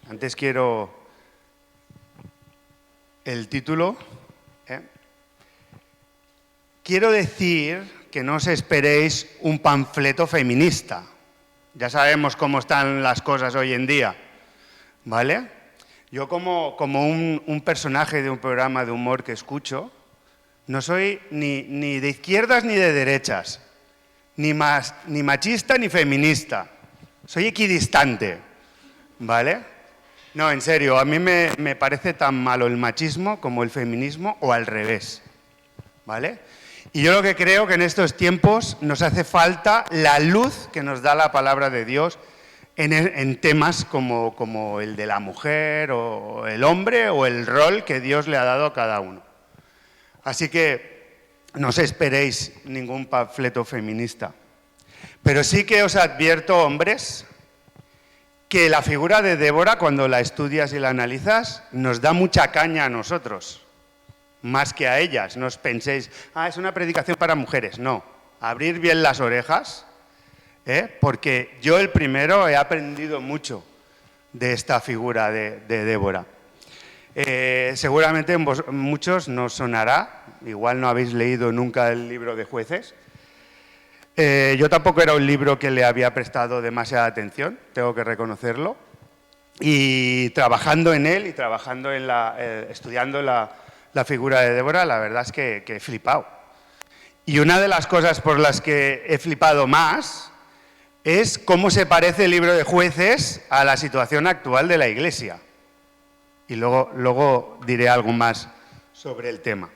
Antes quiero el título. Quiero decir que no os esperéis un panfleto feminista. Ya sabemos cómo están las cosas hoy en día, ¿vale? Yo como un personaje de un programa de humor que escucho, no soy ni de izquierdas ni de derechas, ni machista ni feminista. Soy equidistante, ¿vale? No, en serio, a mí me parece tan malo el machismo como el feminismo o al revés, ¿vale? Y yo lo que creo que en estos tiempos nos hace falta la luz que nos da la palabra de Dios en temas como el de la mujer o el hombre o el rol que Dios le ha dado a cada uno. Así que no os esperéis ningún panfleto feminista. Pero sí que os advierto, hombres, que la figura de Débora, cuando la estudias y la analizas, nos da mucha caña a nosotros, más que a ellas. No os penséis, es una predicación para mujeres. No, abrir bien las orejas, porque yo el primero he aprendido mucho de esta figura de Débora. Seguramente muchos nos sonará, igual no habéis leído nunca el libro de Jueces. Yo tampoco era un libro que le había prestado demasiada atención, tengo que reconocerlo. Y trabajando en él y trabajando en estudiando la figura de Débora, la verdad es que he flipado. Y una de las cosas por las que he flipado más es cómo se parece el libro de Jueces a la situación actual de la Iglesia. Y luego diré algo más sobre el tema.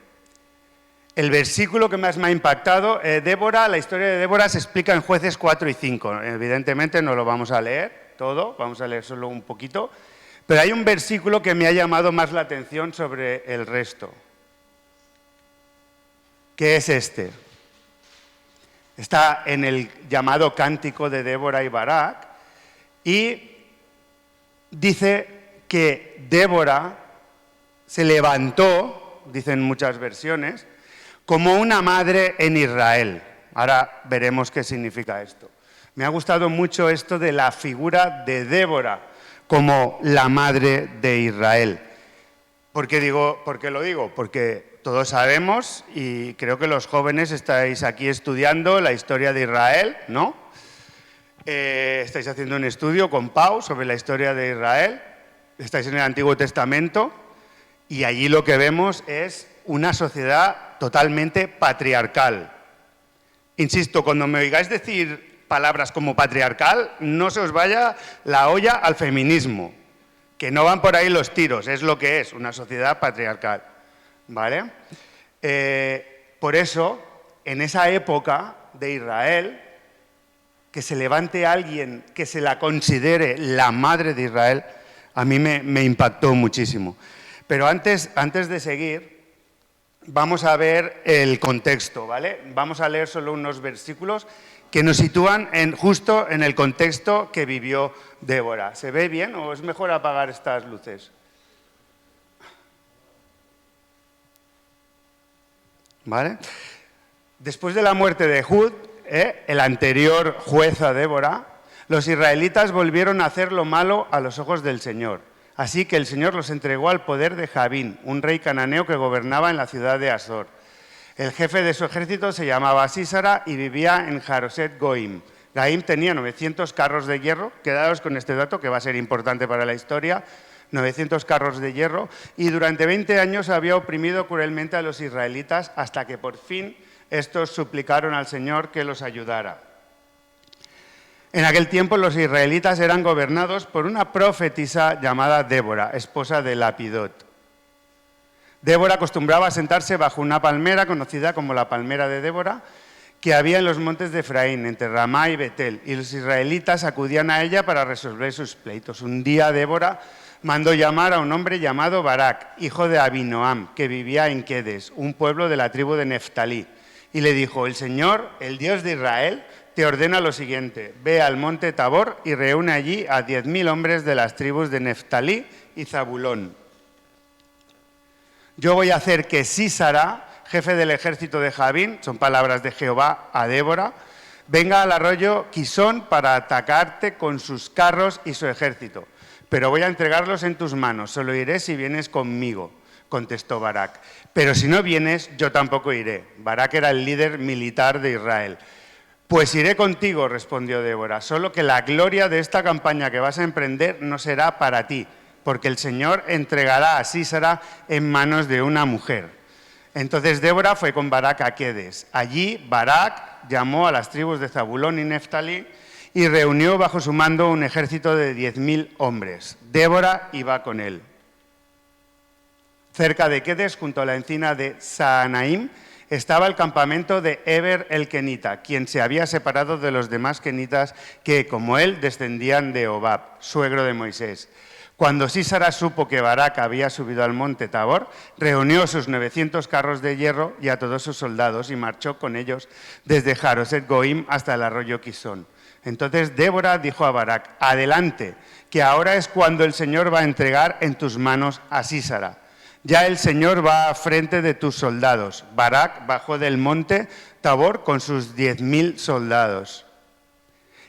El versículo que más me ha impactado, la historia de Débora se explica en Jueces 4 y 5. Evidentemente no lo vamos a leer todo, vamos a leer solo un poquito. Pero hay un versículo que me ha llamado más la atención sobre el resto, que es este. Está en el llamado Cántico de Débora y Barak y dice que Débora se levantó, dicen muchas versiones, como una madre en Israel. Ahora veremos qué significa esto. Me ha gustado mucho esto de la figura de Débora como la madre de Israel. ¿Por qué lo digo? Porque todos sabemos, y creo que los jóvenes estáis aquí estudiando la historia de Israel, ¿no? Estáis haciendo un estudio con Pau sobre la historia de Israel, estáis en el Antiguo Testamento, y allí lo que vemos es una sociedad totalmente patriarcal. Insisto, cuando me oigáis decir palabras como patriarcal, no se os vaya la olla al feminismo, que no van por ahí los tiros, es lo que es, una sociedad patriarcal, ¿vale? Por eso, en esa época de Israel, que se levante alguien que se la considere la madre de Israel, a mí me impactó muchísimo. Pero antes de seguir, vamos a ver el contexto, ¿vale? Vamos a leer solo unos versículos que nos sitúan justo en el contexto que vivió Débora. ¿Se ve bien o es mejor apagar estas luces? ¿Vale? Después de la muerte de Ehud, el anterior juez a Débora, los israelitas volvieron a hacer lo malo a los ojos del Señor. Así que el Señor los entregó al poder de Jabín, un rey cananeo que gobernaba en la ciudad de Asor. El jefe de su ejército se llamaba Sísara y vivía en Jaroset Goim. Goim tenía 900 carros de hierro, quedaos con este dato que va a ser importante para la historia, 900 carros de hierro, y durante 20 años había oprimido cruelmente a los israelitas hasta que por fin estos suplicaron al Señor que los ayudara. En aquel tiempo los israelitas eran gobernados por una profetisa llamada Débora, esposa de Lapidot. Débora acostumbraba a sentarse bajo una palmera conocida como la palmera de Débora, que había en los montes de Efraín, entre Ramá y Betel, y los israelitas acudían a ella para resolver sus pleitos. Un día Débora mandó llamar a un hombre llamado Barak, hijo de Abinoam, que vivía en Quedes, un pueblo de la tribu de Neftalí, y le dijo: el Señor, el Dios de Israel, te ordena lo siguiente: ve al monte Tabor y reúne allí a 10.000 hombres de las tribus de Neftalí y Zabulón. Yo voy a hacer que Sísara, jefe del ejército de Jabín, son palabras de Jehová a Débora, venga al arroyo Quisón para atacarte con sus carros y su ejército. pero voy a entregarlos en tus manos, solo iré si vienes conmigo, contestó Barak. Pero si no vienes, yo tampoco iré. Barak era el líder militar de Israel. Pues iré contigo, respondió Débora, solo que la gloria de esta campaña que vas a emprender no será para ti, porque el Señor entregará a Sísara en manos de una mujer. Entonces Débora fue con Barak a Quedes. Allí Barak llamó a las tribus de Zabulón y Neftalí y reunió bajo su mando un ejército de 10.000 hombres. Débora iba con él. Cerca de Quedes, junto a la encina de Saanaim, estaba el campamento de Eber el Kenita, quien se había separado de los demás kenitas que, como él, descendían de Obab, suegro de Moisés. Cuando Sísara supo que Barak había subido al monte Tabor, reunió sus 900 carros de hierro y a todos sus soldados y marchó con ellos desde Jaroset Goim hasta el arroyo Quisón. Entonces Débora dijo a Barak, adelante, que ahora es cuando el Señor va a entregar en tus manos a Sísara. Ya el Señor va a frente de tus soldados. Barak bajó del monte Tabor con sus 10.000 soldados.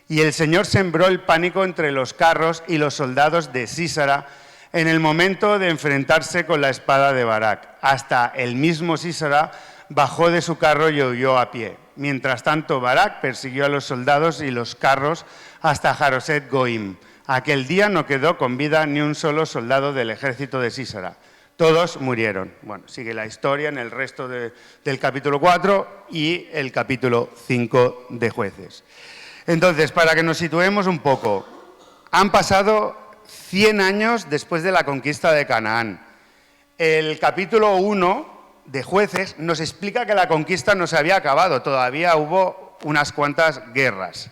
Y el Señor sembró el pánico entre los carros y los soldados de Sísara en el momento de enfrentarse con la espada de Barak. Hasta el mismo Sísara bajó de su carro y huyó a pie. Mientras tanto, Barak persiguió a los soldados y los carros hasta Jaroset Goim. Aquel día no quedó con vida ni un solo soldado del ejército de Sísara. Todos murieron. Bueno, sigue la historia en el resto del capítulo 4 y el capítulo 5 de Jueces. Entonces, para que nos situemos un poco, han pasado 100 años después de la conquista de Canaán. El capítulo 1 de Jueces nos explica que la conquista no se había acabado, todavía hubo unas cuantas guerras,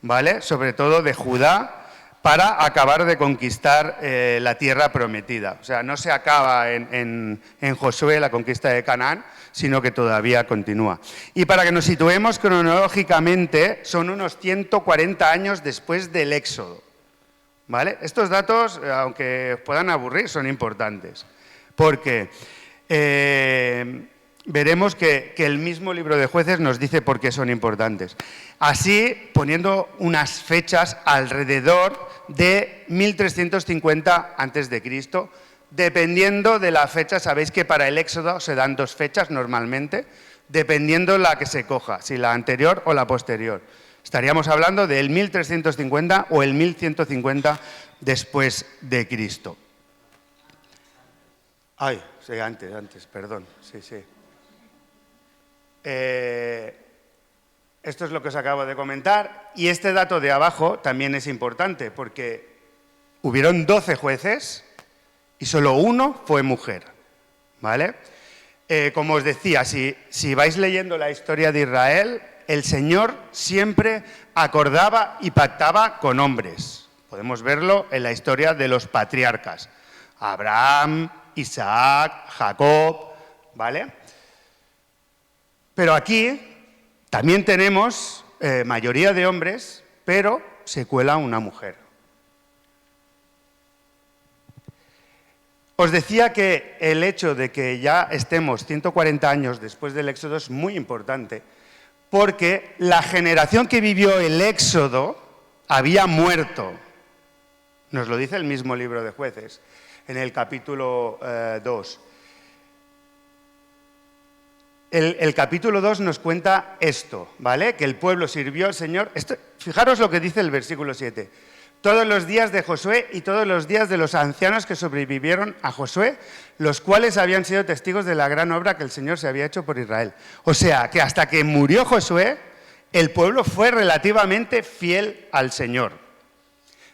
¿vale? Sobre todo de Judá, para acabar de conquistar la tierra prometida. O sea, no se acaba en Josué la conquista de Canaán, sino que todavía continúa. Y para que nos situemos cronológicamente, son unos 140 años después del Éxodo, ¿vale? Estos datos, aunque puedan aburrir, son importantes, porque veremos que el mismo libro de Jueces nos dice por qué son importantes. Así, poniendo unas fechas alrededor de 1350 a.C., dependiendo de la fecha, sabéis que para el Éxodo se dan 2 fechas normalmente, dependiendo la que se coja, si la anterior o la posterior. Estaríamos hablando del 1350 o el 1150 después de Cristo. Ay, sí, antes, perdón, sí. Esto es lo que os acabo de comentar, y este dato de abajo también es importante, porque hubieron 12 jueces y solo uno fue mujer, ¿vale? Como os decía, si vais leyendo la historia de Israel, el Señor siempre acordaba y pactaba con hombres. Podemos verlo en la historia de los patriarcas, Abraham, Isaac, Jacob, ¿vale? Pero aquí también tenemos mayoría de hombres, pero se cuela una mujer. Os decía que el hecho de que ya estemos 140 años después del Éxodo es muy importante, porque la generación que vivió el Éxodo había muerto. Nos lo dice el mismo libro de Jueces, en el capítulo 2. El capítulo 2 nos cuenta esto, ¿vale? Que el pueblo sirvió al Señor. Fijaros lo que dice el versículo 7. Todos los días de Josué y todos los días de los ancianos que sobrevivieron a Josué, los cuales habían sido testigos de la gran obra que el Señor se había hecho por Israel. O sea, que hasta que murió Josué, el pueblo fue relativamente fiel al Señor.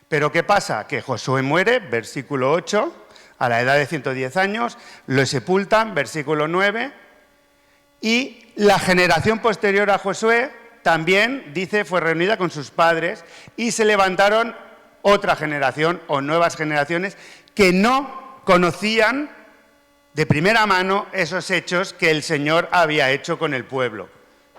Pero ¿qué pasa? Que Josué muere, versículo 8, a la edad de 110 años, lo sepultan, versículo 9, y la generación posterior a Josué también, dice, fue reunida con sus padres y se levantaron otra generación o nuevas generaciones que no conocían de primera mano esos hechos que el Señor había hecho con el pueblo.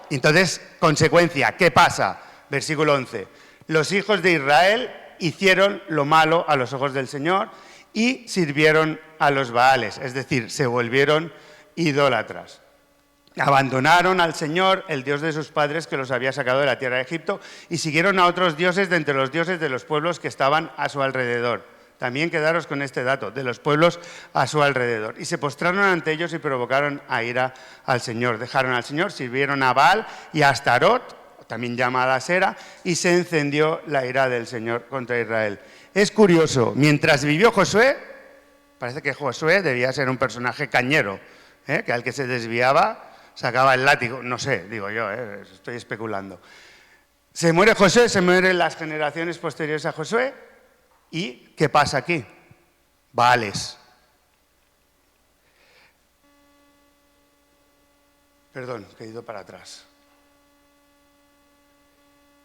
Entonces, consecuencia, ¿qué pasa? Versículo 11. Los hijos de Israel hicieron lo malo a los ojos del Señor y sirvieron a los Baales, es decir, se volvieron idólatras. Abandonaron al Señor, el Dios de sus padres que los había sacado de la tierra de Egipto, y siguieron a otros dioses de entre los dioses de los pueblos que estaban a su alrededor. También quedaros con este dato, de los pueblos a su alrededor. Y se postraron ante ellos y provocaron a ira al Señor. Dejaron al Señor, sirvieron a Baal y a Astarot, también llamada Asera, y se encendió la ira del Señor contra Israel. Es curioso, mientras vivió Josué, parece que Josué debía ser un personaje cañero, que al que se desviaba sacaba el látigo, no sé, digo yo, estoy especulando. Se muere Josué, se mueren las generaciones posteriores a Josué, ¿y qué pasa aquí? Baales. Perdón, que he ido para atrás.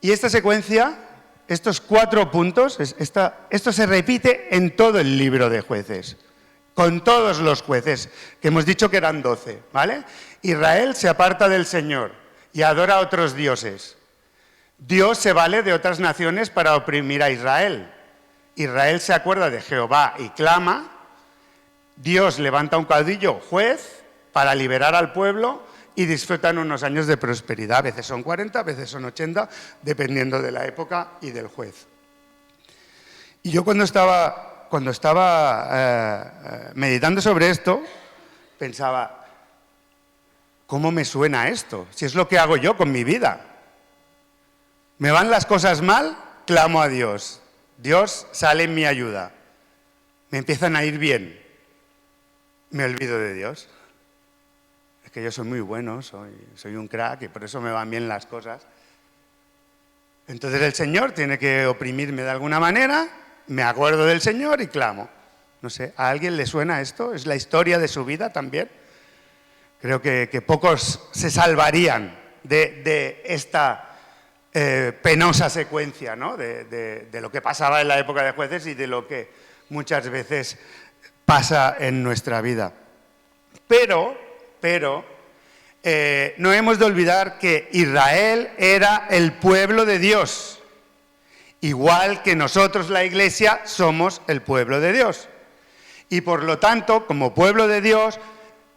Y esta secuencia, estos 4 puntos, esto se repite en todo el libro de Jueces, con todos los jueces, que hemos dicho que eran 12, ¿vale? Israel se aparta del Señor y adora a otros dioses. Dios se vale de otras naciones para oprimir a Israel. Israel se acuerda de Jehová y clama. Dios levanta un caudillo, juez, para liberar al pueblo y disfrutan unos años de prosperidad. A veces son 40, a veces son 80, dependiendo de la época y del juez. Y yo cuando estaba meditando sobre esto, pensaba, ¿cómo me suena esto? Si es lo que hago yo con mi vida. Me van las cosas mal, clamo a Dios. Dios sale en mi ayuda. Me empiezan a ir bien. Me olvido de Dios. Es que yo soy muy bueno, soy un crack y por eso me van bien las cosas. Entonces el Señor tiene que oprimirme de alguna manera, me acuerdo del Señor y clamo. No sé, ¿a alguien le suena esto? ¿Es la historia de su vida también? Creo que pocos se salvarían de esta penosa secuencia, ¿no? de lo que pasaba en la época de Jueces y de lo que muchas veces pasa en nuestra vida. Pero no hemos de olvidar que Israel era el pueblo de Dios, igual que nosotros, la Iglesia, somos el pueblo de Dios. Y por lo tanto, como pueblo de Dios,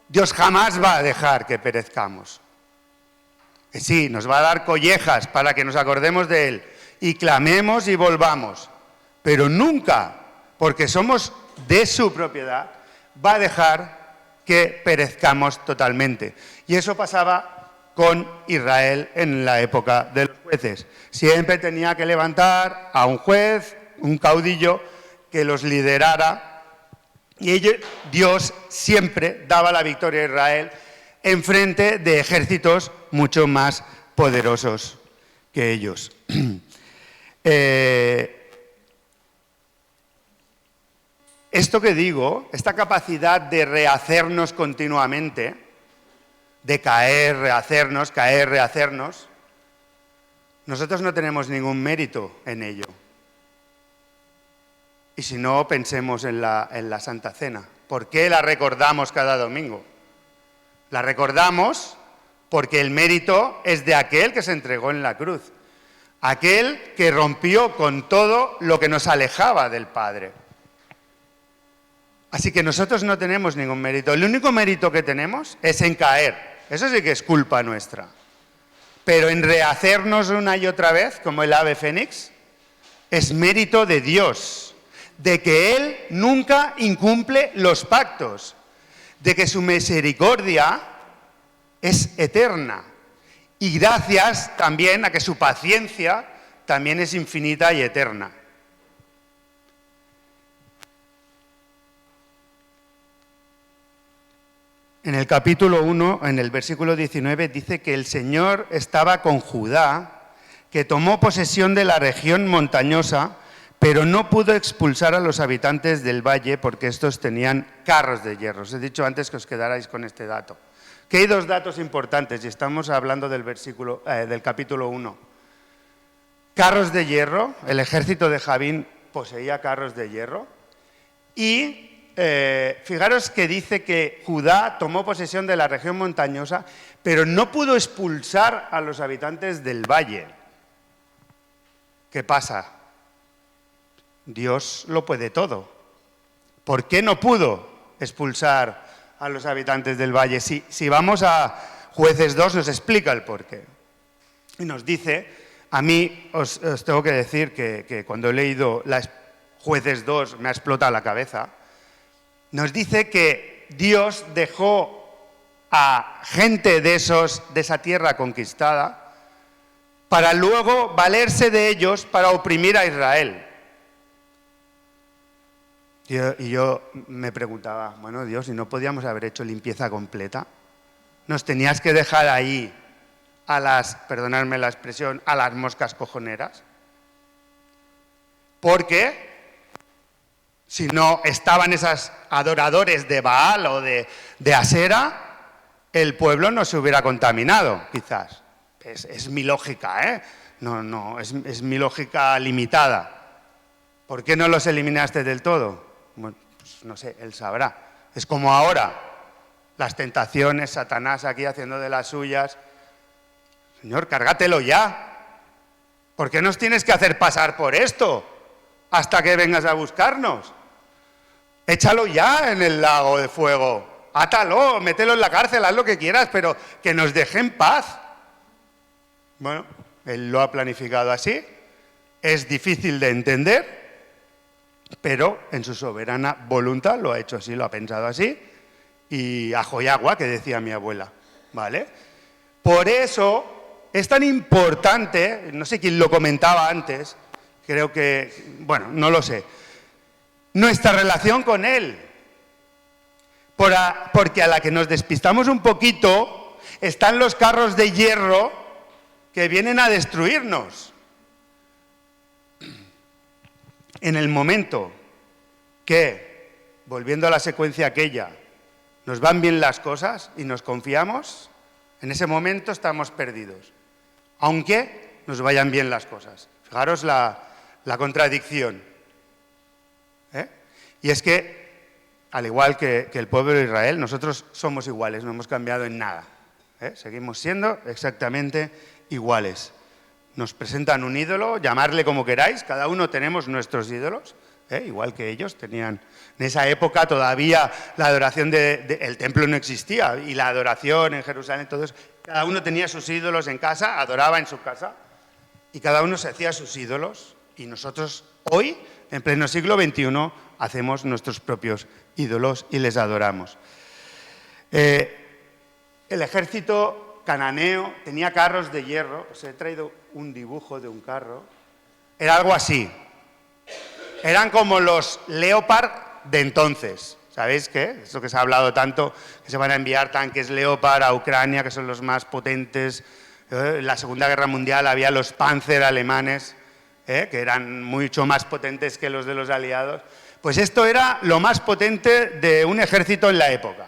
Dios jamás va a dejar que perezcamos. Que sí, nos va a dar collejas para que nos acordemos de Él y clamemos y volvamos, pero nunca, porque somos de su propiedad, va a dejar que perezcamos totalmente. Y eso pasaba con Israel en la época de los jueces. Siempre tenía que levantar a un juez, un caudillo, que los liderara, y Dios siempre daba la victoria a Israel en frente de ejércitos mucho más poderosos que ellos. Esto que digo, esta capacidad de rehacernos continuamente, de caer, rehacernos, nosotros no tenemos ningún mérito en ello. Y si no, pensemos en la Santa Cena. ¿Por qué la recordamos cada domingo? La recordamos porque el mérito es de aquel que se entregó en la cruz, aquel que rompió con todo lo que nos alejaba del Padre. Así que nosotros no tenemos ningún mérito. El único mérito que tenemos es en caer. Eso sí que es culpa nuestra. Pero en rehacernos una y otra vez, como el ave fénix, es mérito de Dios, de que Él nunca incumple los pactos, de que su misericordia es eterna y gracias también a que su paciencia también es infinita y eterna. En el capítulo 1, en el versículo 19, dice que el Señor estaba con Judá, que tomó posesión de la región montañosa, pero no pudo expulsar a los habitantes del valle porque estos tenían carros de hierro. Os he dicho antes que os quedarais con este dato. Que hay 2 datos importantes y estamos hablando del capítulo 1. Carros de hierro, el ejército de Javín poseía carros de hierro y fijaros que dice que Judá tomó posesión de la región montañosa, pero no pudo expulsar a los habitantes del valle. ¿Qué pasa? Dios lo puede todo. ¿Por qué no pudo expulsar a los habitantes del valle? Si vamos a Jueces 2 nos explica el porqué. Y nos dice, a mí os tengo que decir que cuando he leído Jueces 2, me ha explotado la cabeza, nos dice que Dios dejó a gente de esa tierra conquistada para luego valerse de ellos para oprimir a Israel. Y yo me preguntaba, bueno, Dios, ¿y no podíamos haber hecho limpieza completa? ¿Nos tenías que dejar ahí perdonadme la expresión, a las moscas cojoneras? Porque si no estaban esos adoradores de Baal o de Asera, el pueblo no se hubiera contaminado, quizás. Es mi lógica, ¿eh? No, es mi lógica limitada. ¿Por qué no los eliminaste del todo? Bueno, pues no sé, él sabrá. Es como ahora, las tentaciones, Satanás aquí haciendo de las suyas. Señor, cárgatelo ya. ¿Por qué nos tienes que hacer pasar por esto hasta que vengas a buscarnos? Échalo ya en el lago de fuego. Átalo, mételo en la cárcel, haz lo que quieras, pero que nos deje en paz. Bueno, él lo ha planificado así. Es difícil de entender, pero en su soberana voluntad lo ha hecho así, lo ha pensado así. Y ajo y agua, que decía mi abuela, ¿vale? Por eso es tan importante, no sé quién lo comentaba antes, creo que, bueno, no lo sé, nuestra relación con Él. Porque a la que nos despistamos un poquito, están los carros de hierro que vienen a destruirnos. En el momento que, volviendo a la secuencia aquella, nos van bien las cosas y nos confiamos, en ese momento estamos perdidos, aunque nos vayan bien las cosas. Fijaros la contradicción. Y es que, al igual que el pueblo de Israel, nosotros somos iguales, no hemos cambiado en nada. Seguimos siendo exactamente iguales. Nos presentan un ídolo, llamarle como queráis, cada uno tenemos nuestros ídolos, igual que ellos tenían. En esa época todavía la adoración el templo no existía y la adoración en Jerusalén, todos, cada uno tenía sus ídolos en casa, adoraba en su casa y cada uno se hacía sus ídolos. Y nosotros hoy, en pleno siglo XXI, hacemos nuestros propios ídolos y les adoramos. El ejército cananeo tenía carros de hierro. Os he traído un dibujo de un carro. Era algo así. Eran como los Leopard de entonces. ¿Sabéis qué? Eso que se ha hablado tanto, que se van a enviar tanques Leopard a Ucrania, que son los más potentes. En la Segunda Guerra Mundial había los Panzer alemanes, que eran mucho más potentes que los de los aliados. Pues esto era lo más potente de un ejército en la época.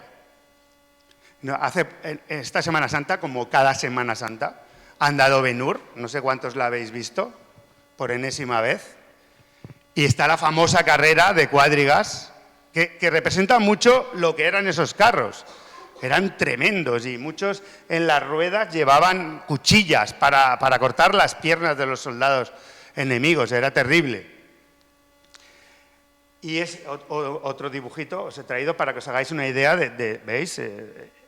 Esta Semana Santa, como cada Semana Santa, han dado Ben-Hur, no sé cuántos la habéis visto, por enésima vez, y está la famosa carrera de cuadrigas, que representa mucho lo que eran esos carros. Eran tremendos y muchos en las ruedas llevaban cuchillas para cortar las piernas de los soldados enemigos, era terrible. Y es otro dibujito, os he traído para que os hagáis una idea ¿veis?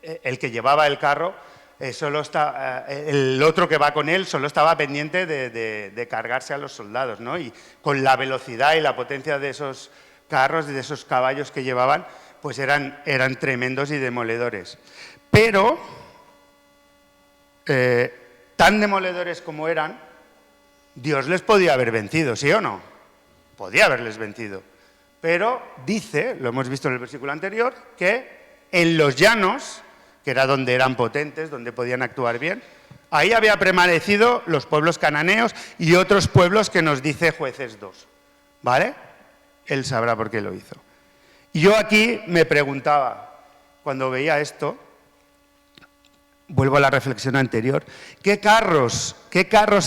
El que llevaba el carro, el otro que va con él solo estaba pendiente de cargarse a los soldados, ¿no? Y con la velocidad y la potencia de esos carros y de esos caballos que llevaban, pues eran tremendos y demoledores. Pero, tan demoledores como eran, Dios les podía haber vencido, ¿sí o no? Podía haberles vencido. Pero dice, lo hemos visto en el versículo anterior, que en los llanos, que era donde eran potentes, donde podían actuar bien, ahí había permanecido los pueblos cananeos y otros pueblos que nos dice Jueces 2, ¿vale? Él sabrá por qué lo hizo. Y yo aquí me preguntaba, cuando veía esto, vuelvo a la reflexión anterior, ¿qué carros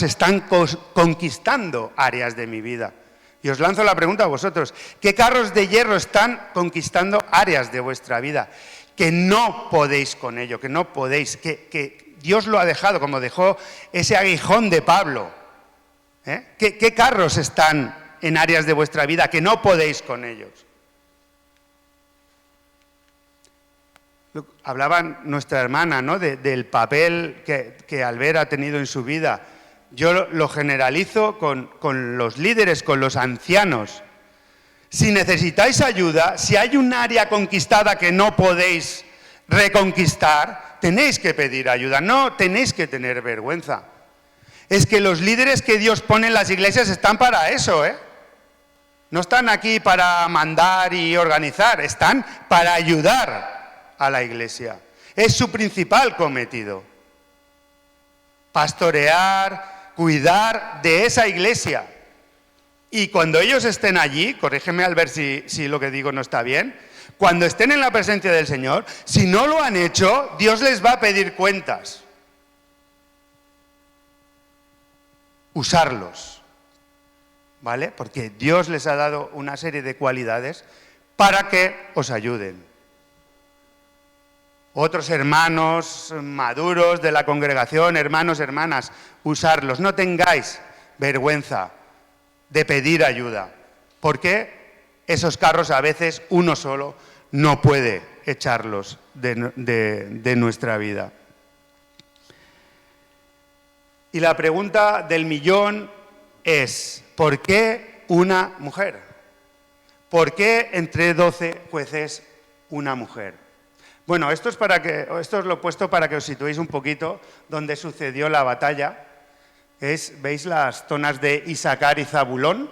están conquistando áreas de mi vida? Y os lanzo la pregunta a vosotros, ¿qué carros de hierro están conquistando áreas de vuestra vida? Que no podéis con ello, que no podéis, que Dios lo ha dejado, como dejó ese aguijón de Pablo. ¿Qué carros están en áreas de vuestra vida que no podéis con ellos? Hablaba nuestra hermana, ¿no? del papel que Albert ha tenido en su vida. Yo lo generalizo con los líderes, con los ancianos. Si necesitáis ayuda, si hay un área conquistada que no podéis reconquistar, tenéis que pedir ayuda, no tenéis que tener vergüenza. Es que los líderes que Dios pone en las iglesias están para eso, ¿eh? No están aquí para mandar y organizar, están para ayudar a la iglesia. Es su principal cometido. Pastorear, cuidar de esa iglesia. Y cuando ellos estén allí, corrígeme al ver si lo que digo no está bien, cuando estén en la presencia del Señor, si no lo han hecho, Dios les va a pedir cuentas. Usarlos, ¿vale? Porque Dios les ha dado una serie de cualidades para que os ayuden. Otros hermanos maduros de la congregación, hermanos, hermanas, usarlos. No tengáis vergüenza de pedir ayuda, porque esos carros a veces uno solo no puede echarlos de nuestra vida. Y la pregunta del millón es, ¿por qué una mujer? ¿Por qué entre 12 jueces una mujer? Bueno, esto os lo he puesto para que os situéis un poquito donde sucedió la batalla. ¿Veis las zonas de Isaacar y Zabulón?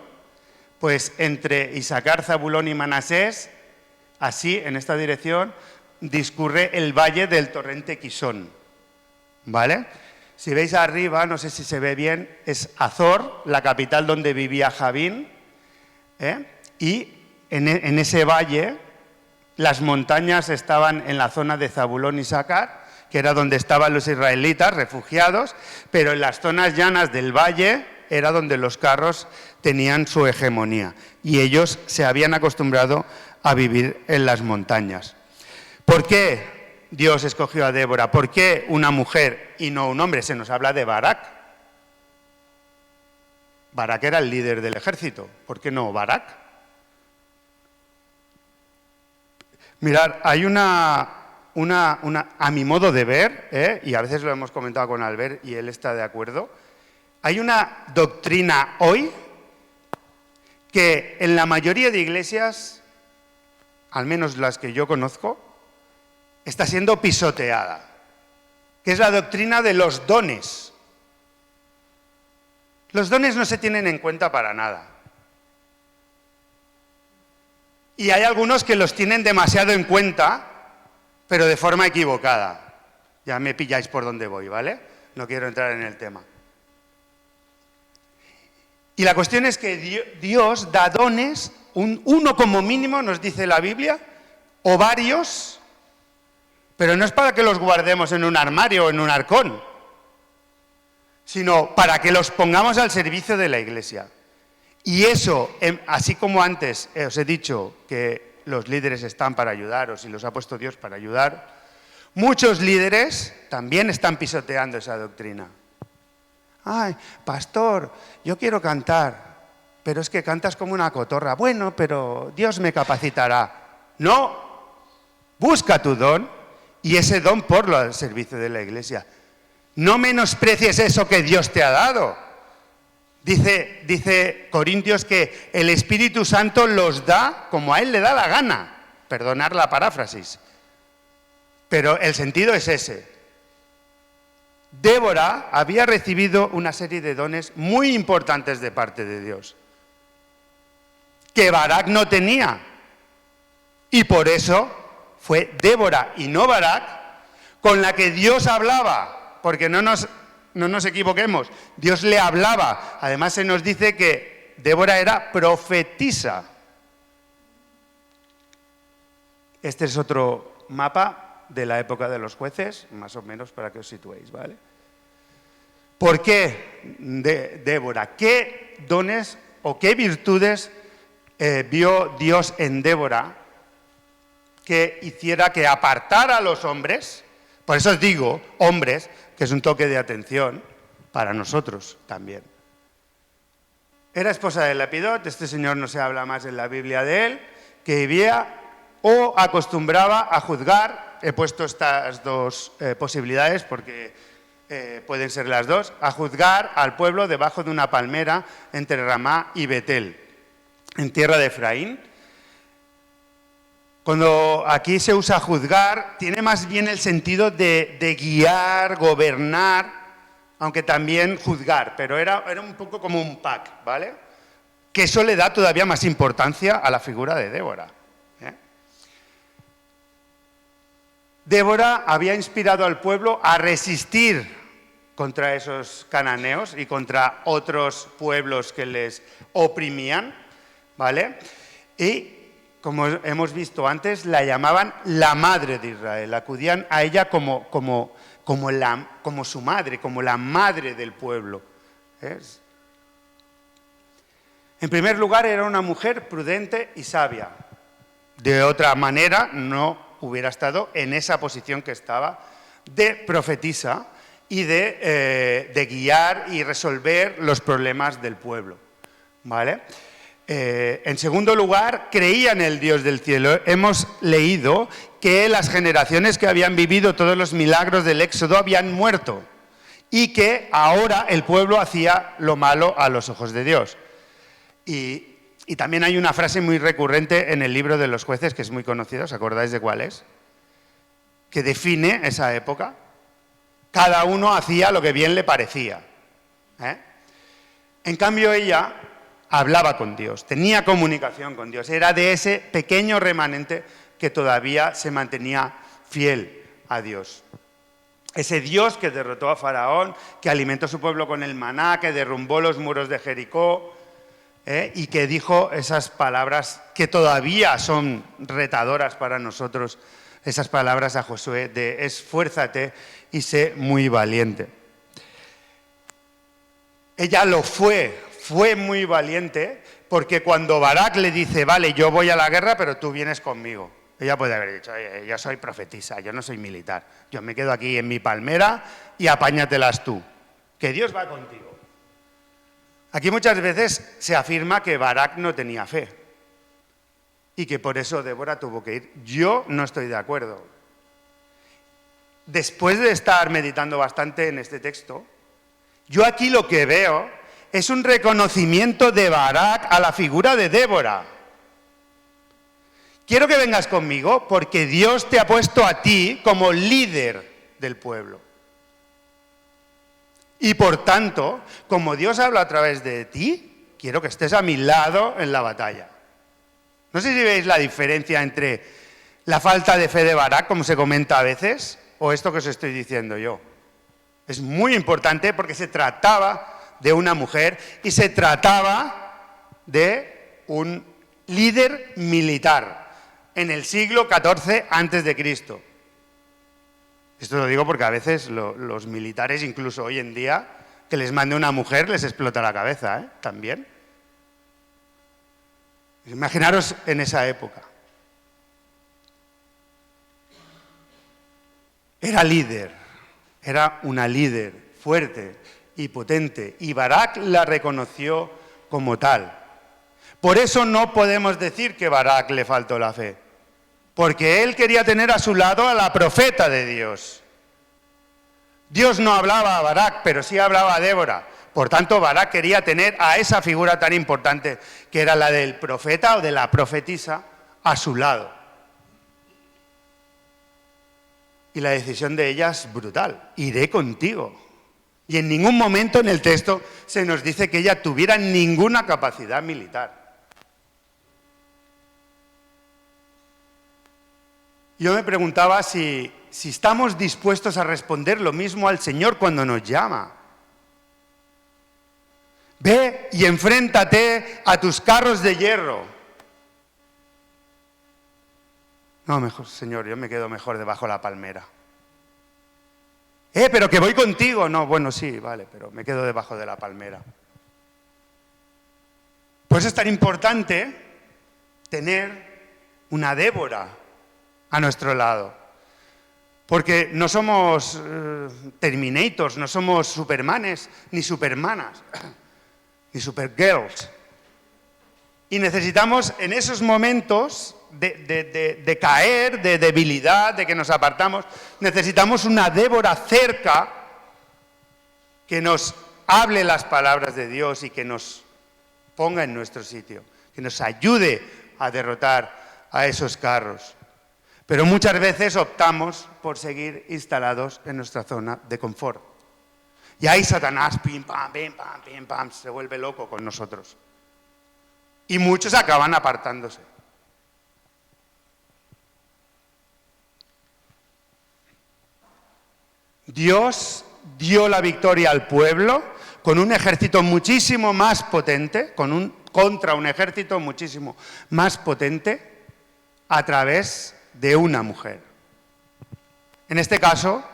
Pues entre Isaacar, Zabulón y Manasés, así, en esta dirección, discurre el valle del torrente Quisón, ¿vale? Si veis arriba, no sé si se ve bien, es Azor, la capital donde vivía Javín, y en ese valle las montañas estaban en la zona de Zabulón y Isaacar, que era donde estaban los israelitas refugiados, pero en las zonas llanas del valle era donde los carros tenían su hegemonía y ellos se habían acostumbrado a vivir en las montañas. ¿Por qué Dios escogió a Débora? ¿Por qué una mujer y no un hombre? Se nos habla de Barak. Barak era el líder del ejército. ¿Por qué no Barak? Mirad, hay a mi modo de ver, y a veces lo hemos comentado con Albert y él está de acuerdo, hay una doctrina hoy que en la mayoría de iglesias, al menos las que yo conozco, está siendo pisoteada, que es la doctrina de los dones. Los dones no se tienen en cuenta para nada. Y hay algunos que los tienen demasiado en cuenta, pero de forma equivocada. Ya me pilláis por dónde voy, ¿vale? No quiero entrar en el tema. Y la cuestión es que Dios da dones, uno como mínimo, nos dice la Biblia, o varios, pero no es para que los guardemos en un armario o en un arcón, sino para que los pongamos al servicio de la iglesia. Y eso, así como antes os he dicho que los líderes están para ayudaros y los ha puesto Dios para ayudar, muchos líderes también están pisoteando esa doctrina. Ay, pastor, yo quiero cantar, pero es que cantas como una cotorra. Bueno, pero Dios me capacitará. No, busca tu don y ese don ponlo al servicio de la iglesia. No menosprecies eso que Dios te ha dado. Dice Corintios que el Espíritu Santo los da como a Él le da la gana. Perdonad la paráfrasis. Pero el sentido es ese. Débora había recibido una serie de dones muy importantes de parte de Dios, que Barak no tenía. Y por eso fue Débora y no Barak con la que Dios hablaba, porque no nos equivoquemos, Dios le hablaba. Además se nos dice que Débora era profetisa. Este es otro mapa de la época de los jueces, más o menos para que os situéis, ¿vale? ¿Por qué Débora? ¿Qué dones o qué virtudes vio Dios en Débora que hiciera que apartara a los hombres? Por eso os digo, hombres, que es un toque de atención para nosotros también. Era esposa de Lapidot, este señor no se habla más en la Biblia de él, que vivía o acostumbraba a juzgar. He puesto estas dos posibilidades porque pueden ser las dos, a juzgar al pueblo debajo de una palmera entre Ramá y Betel. en tierra de Efraín. Cuando aquí se usa juzgar, tiene más bien el sentido de guiar, gobernar, aunque también juzgar, pero era un poco como un pack, ¿vale? Que eso le da todavía más importancia a la figura de Débora. Débora había inspirado al pueblo a resistir contra esos cananeos y contra otros pueblos que les oprimían, ¿vale? Y, como hemos visto antes, la llamaban la madre de Israel. Acudían a ella como su madre, como la madre del pueblo. En primer lugar, era una mujer prudente y sabia. De otra manera, no hubiera estado en esa posición que estaba de profetisa y de guiar y resolver los problemas del pueblo, ¿vale? En segundo lugar, creía en el Dios del cielo. Hemos leído que las generaciones que habían vivido todos los milagros del Éxodo habían muerto y que ahora el pueblo hacía lo malo a los ojos de Dios. Y también hay una frase muy recurrente en el libro de los jueces, que es muy conocida, ¿os acordáis de cuál es? Que define esa época. Cada uno hacía lo que bien le parecía. En cambio, ella hablaba con Dios, tenía comunicación con Dios, era de ese pequeño remanente que todavía se mantenía fiel a Dios. Ese Dios que derrotó a Faraón, que alimentó a su pueblo con el maná, que derrumbó los muros de Jericó, y que dijo esas palabras que todavía son retadoras para nosotros, esas palabras a Josué de esfuérzate y sé muy valiente. Ella lo fue muy valiente, porque cuando Barak le dice, vale, yo voy a la guerra, pero tú vienes conmigo. Ella puede haber dicho, oye, yo soy profetisa, yo no soy militar, yo me quedo aquí en mi palmera y apáñatelas tú, que Dios va contigo. Aquí muchas veces se afirma que Barak no tenía fe y que por eso Débora tuvo que ir. Yo no estoy de acuerdo. Después de estar meditando bastante en este texto, yo aquí lo que veo es un reconocimiento de Barak a la figura de Débora. Quiero que vengas conmigo porque Dios te ha puesto a ti como líder del pueblo. Y por tanto, como Dios habla a través de ti, quiero que estés a mi lado en la batalla. No sé si veis la diferencia entre la falta de fe de Barak, como se comenta a veces, o esto que os estoy diciendo yo. Es muy importante porque se trataba de una mujer y se trataba de un líder militar en el siglo XIV a.C. Esto lo digo porque a veces los militares, incluso hoy en día, que les mande una mujer, les explota la cabeza, también. Imaginaros en esa época. Era líder, era una líder fuerte y potente, y Barak la reconoció como tal. Por eso no podemos decir que Barak le faltó la fe. Porque él quería tener a su lado a la profeta de Dios. Dios no hablaba a Barak, pero sí hablaba a Débora. Por tanto, Barak quería tener a esa figura tan importante que era la del profeta o de la profetisa a su lado. Y la decisión de ella es brutal. Iré contigo. Y en ningún momento en el texto se nos dice que ella tuviera ninguna capacidad militar. Yo me preguntaba si estamos dispuestos a responder lo mismo al Señor cuando nos llama. Ve y enfréntate a tus carros de hierro. No, mejor, Señor, yo me quedo mejor debajo de la palmera. Pero que voy contigo. No, bueno, sí, vale, pero me quedo debajo de la palmera. Por eso es tan importante tener una Débora a nuestro lado. Porque no somos Terminators, no somos Supermanes, ni Supermanas, ni Supergirls. Y necesitamos en esos momentos de caer, de debilidad, de que nos apartamos, necesitamos una Débora cerca que nos hable las palabras de Dios y que nos ponga en nuestro sitio. que nos ayude a derrotar a esos carros. Pero muchas veces optamos por seguir instalados en nuestra zona de confort. Y ahí Satanás, pim, pam, se vuelve loco con nosotros. Y muchos acaban apartándose. Dios dio la victoria al pueblo con un ejército muchísimo más potente, contra un ejército muchísimo más potente, a través de una mujer. En este caso,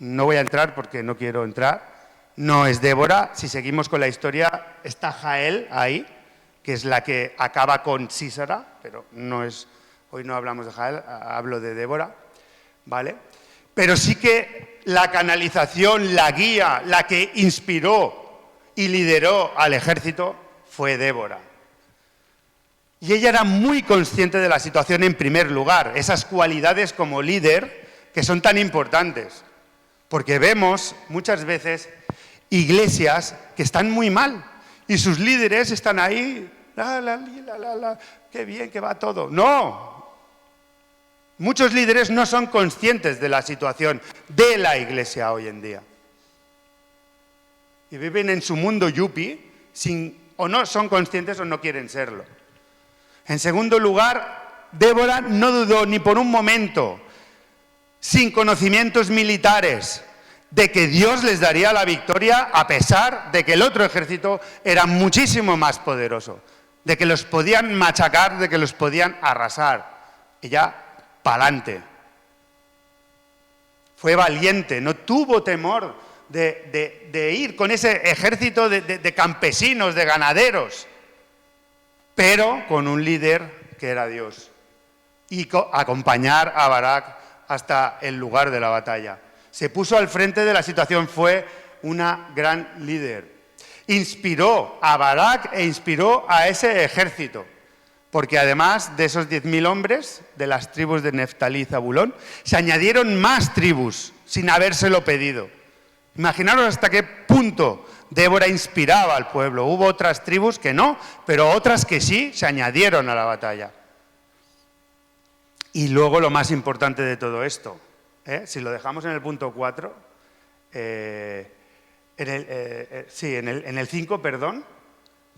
no voy a entrar porque no quiero entrar, no es Débora. Si seguimos con la historia, está Jael ahí, que es la que acaba con Sísara, pero no es, hoy no hablamos de Jael, hablo de Débora, ¿vale? Pero sí que la canalización, la guía, la que inspiró y lideró al ejército fue Débora. Y ella era muy consciente de la situación en primer lugar, esas cualidades como líder que son tan importantes. Porque vemos muchas veces iglesias que están muy mal y sus líderes están ahí, qué bien que va todo. No, muchos líderes no son conscientes de la situación de la iglesia hoy en día. Y viven en su mundo yuppie, o no son conscientes o no quieren serlo. En segundo lugar, Débora no dudó ni por un momento, sin conocimientos militares, de que Dios les daría la victoria a pesar de que el otro ejército era muchísimo más poderoso, de que los podían machacar, de que los podían arrasar. Ella, pa'lante. Fue valiente, no tuvo temor de ir con ese ejército de campesinos, de ganaderos, pero con un líder que era Dios, y acompañar a Barak hasta el lugar de la batalla. Se puso al frente de la situación, fue una gran líder. Inspiró a Barak e inspiró a ese ejército, porque además de esos 10.000 hombres de las tribus de Neftalí y Zabulón, se añadieron más tribus sin habérselo pedido. Imaginaros hasta qué punto Débora inspiraba al pueblo. Hubo otras tribus que no, pero otras que sí se añadieron a la batalla. Y luego lo más importante de todo esto, si lo dejamos en el punto 4, en el 5, perdón,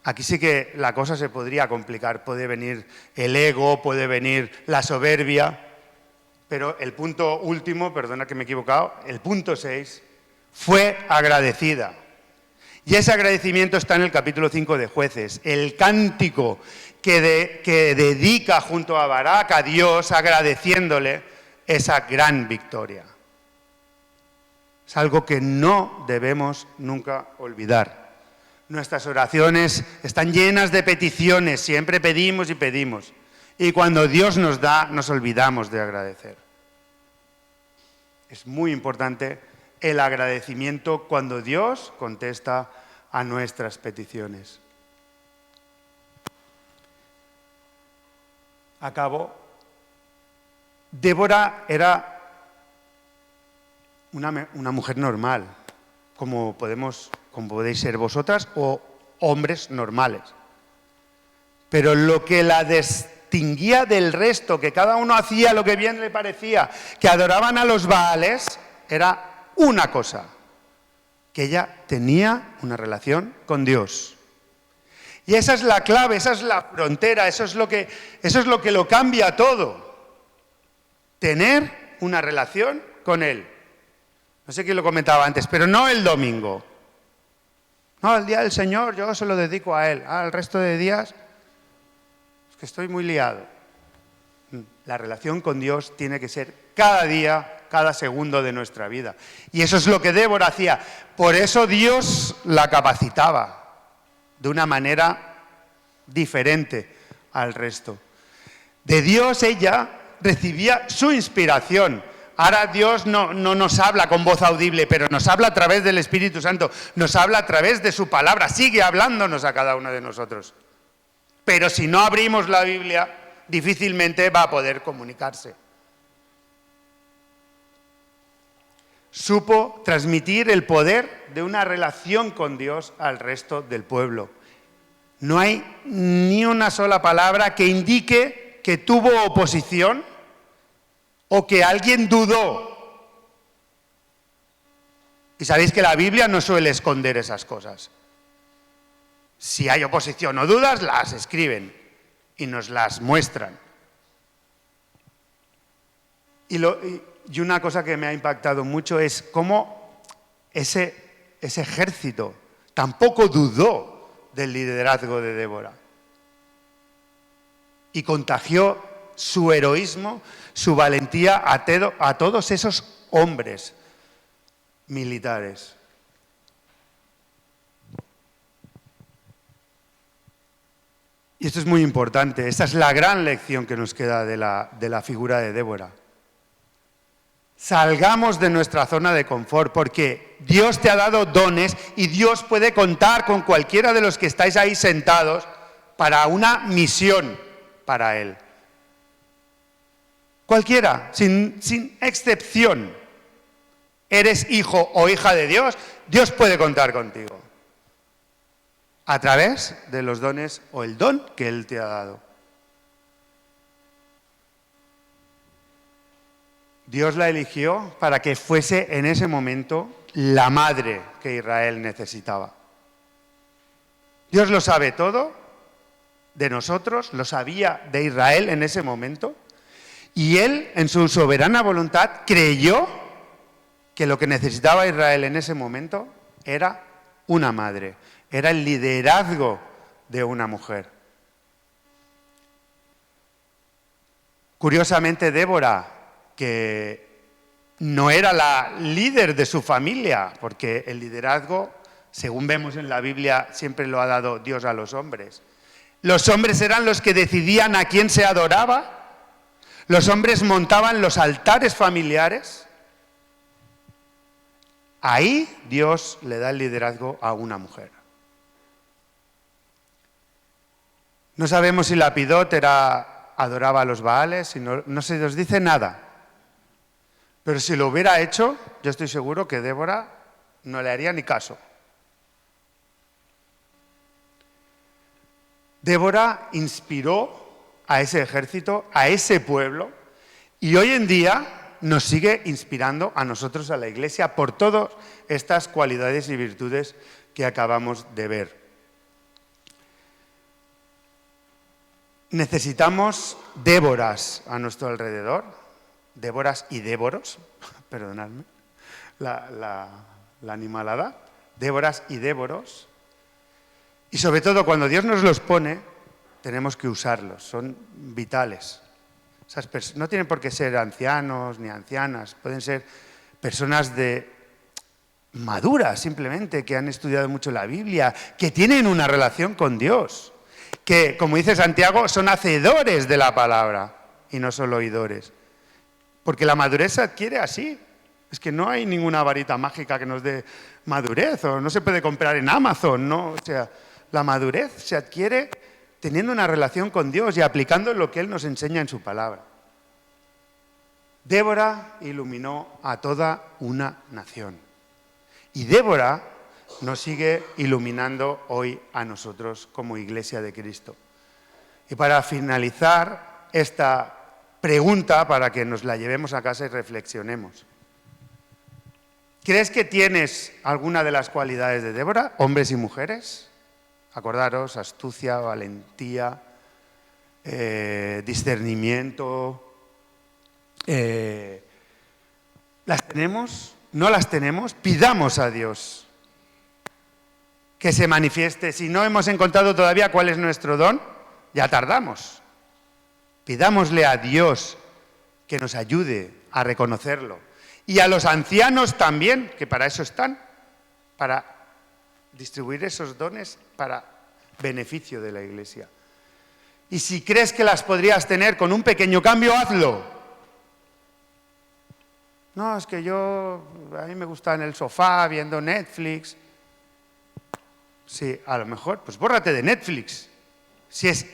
aquí sí que la cosa se podría complicar. Puede venir el ego, puede venir la soberbia, pero el punto último, perdona que me he equivocado, el punto 6, fue agradecida. Y ese agradecimiento está en el capítulo 5 de Jueces, el cántico que dedica junto a Barak a Dios agradeciéndole esa gran victoria. Es algo que no debemos nunca olvidar. Nuestras oraciones están llenas de peticiones, siempre pedimos y pedimos. Y cuando Dios nos da, nos olvidamos de agradecer. Es muy importante el agradecimiento cuando Dios contesta a nuestras peticiones. Acabo. Débora era una mujer normal, como podéis ser vosotras, o hombres normales. Pero lo que la distinguía del resto, que cada uno hacía lo que bien le parecía, que adoraban a los Baales, era una cosa, que ella tenía una relación con Dios. Y esa es la clave, esa es la frontera, eso es lo que lo cambia todo. Tener una relación con Él. No sé quién lo comentaba antes, pero no el domingo. No, el día del Señor yo se lo dedico a Él. El resto de días es que estoy muy liado. La relación con Dios tiene que ser cada día, cada segundo de nuestra vida. Y eso es lo que Débora hacía. Por eso Dios la capacitaba de una manera diferente al resto. De Dios ella recibía su inspiración. Ahora Dios no nos habla con voz audible, pero nos habla a través del Espíritu Santo, nos habla a través de su palabra, sigue hablándonos a cada uno de nosotros. Pero si no abrimos la Biblia, difícilmente va a poder comunicarse. Supo transmitir el poder de una relación con Dios al resto del pueblo. No hay ni una sola palabra que indique que tuvo oposición o que alguien dudó. Y sabéis que la Biblia no suele esconder esas cosas. Si hay oposición o dudas, las escriben y nos las muestran. Y una cosa que me ha impactado mucho es cómo ese ejército tampoco dudó del liderazgo de Débora. Y contagió su heroísmo, su valentía a todos esos hombres militares. Y esto es muy importante. Esta es la gran lección que nos queda de la figura de Débora. Salgamos de nuestra zona de confort, porque Dios te ha dado dones y Dios puede contar con cualquiera de los que estáis ahí sentados para una misión para Él. Cualquiera, sin excepción. Eres hijo o hija de Dios, Dios puede contar contigo. A través de los dones o el don que Él te ha dado. Dios la eligió para que fuese en ese momento la madre que Israel necesitaba. Dios lo sabe todo de nosotros, lo sabía de Israel en ese momento, y Él, en su soberana voluntad, creyó que lo que necesitaba Israel en ese momento era una madre, era el liderazgo de una mujer. Curiosamente, Débora, que no era la líder de su familia, porque el liderazgo, según vemos en la Biblia, siempre lo ha dado Dios a los hombres. Los hombres eran los que decidían a quién se adoraba, los hombres montaban los altares familiares. Ahí Dios le da el liderazgo a una mujer. No sabemos si Lapidot adoraba a los Baales, no se nos dice nada. Pero si lo hubiera hecho, yo estoy seguro que Débora no le haría ni caso. Débora inspiró a ese ejército, a ese pueblo, y hoy en día nos sigue inspirando a nosotros, a la Iglesia, por todas estas cualidades y virtudes que acabamos de ver. Necesitamos Déboras a nuestro alrededor. Déboras y Déboros, perdonadme, la animalada, Déboras y Déboros, y sobre todo cuando Dios nos los pone, tenemos que usarlos, son vitales. No tienen por qué ser ancianos ni ancianas, pueden ser personas maduras simplemente, que han estudiado mucho la Biblia, que tienen una relación con Dios, que, como dice Santiago, son hacedores de la palabra y no solo oidores. Porque la madurez se adquiere así. Es que no hay ninguna varita mágica que nos dé madurez, o no se puede comprar en Amazon, ¿no? O sea, la madurez se adquiere teniendo una relación con Dios y aplicando lo que Él nos enseña en su palabra. Débora iluminó a toda una nación. Y Débora nos sigue iluminando hoy a nosotros como Iglesia de Cristo. Y para finalizar esta pregunta, para que nos la llevemos a casa y reflexionemos. ¿Crees que tienes alguna de las cualidades de Débora, hombres y mujeres? Acordaros, astucia, valentía, discernimiento. ¿Las tenemos? ¿No las tenemos? Pidamos a Dios que se manifieste. Si no hemos encontrado todavía cuál es nuestro don, ya tardamos. Pidámosle a Dios que nos ayude a reconocerlo. Y a los ancianos también, que para eso están, para distribuir esos dones para beneficio de la Iglesia. Y si crees que las podrías tener con un pequeño cambio, hazlo. No, es que a mí me gusta en el sofá viendo Netflix. Sí, a lo mejor, pues bórrate de Netflix. Si es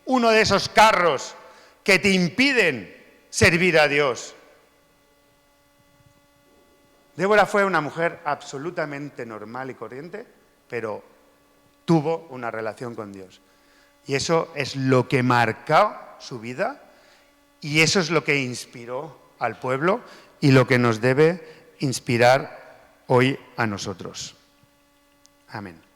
uno de esos carros que te impiden servir a Dios. Débora fue una mujer absolutamente normal y corriente, pero tuvo una relación con Dios. Y eso es lo que marcó su vida y eso es lo que inspiró al pueblo y lo que nos debe inspirar hoy a nosotros. Amén.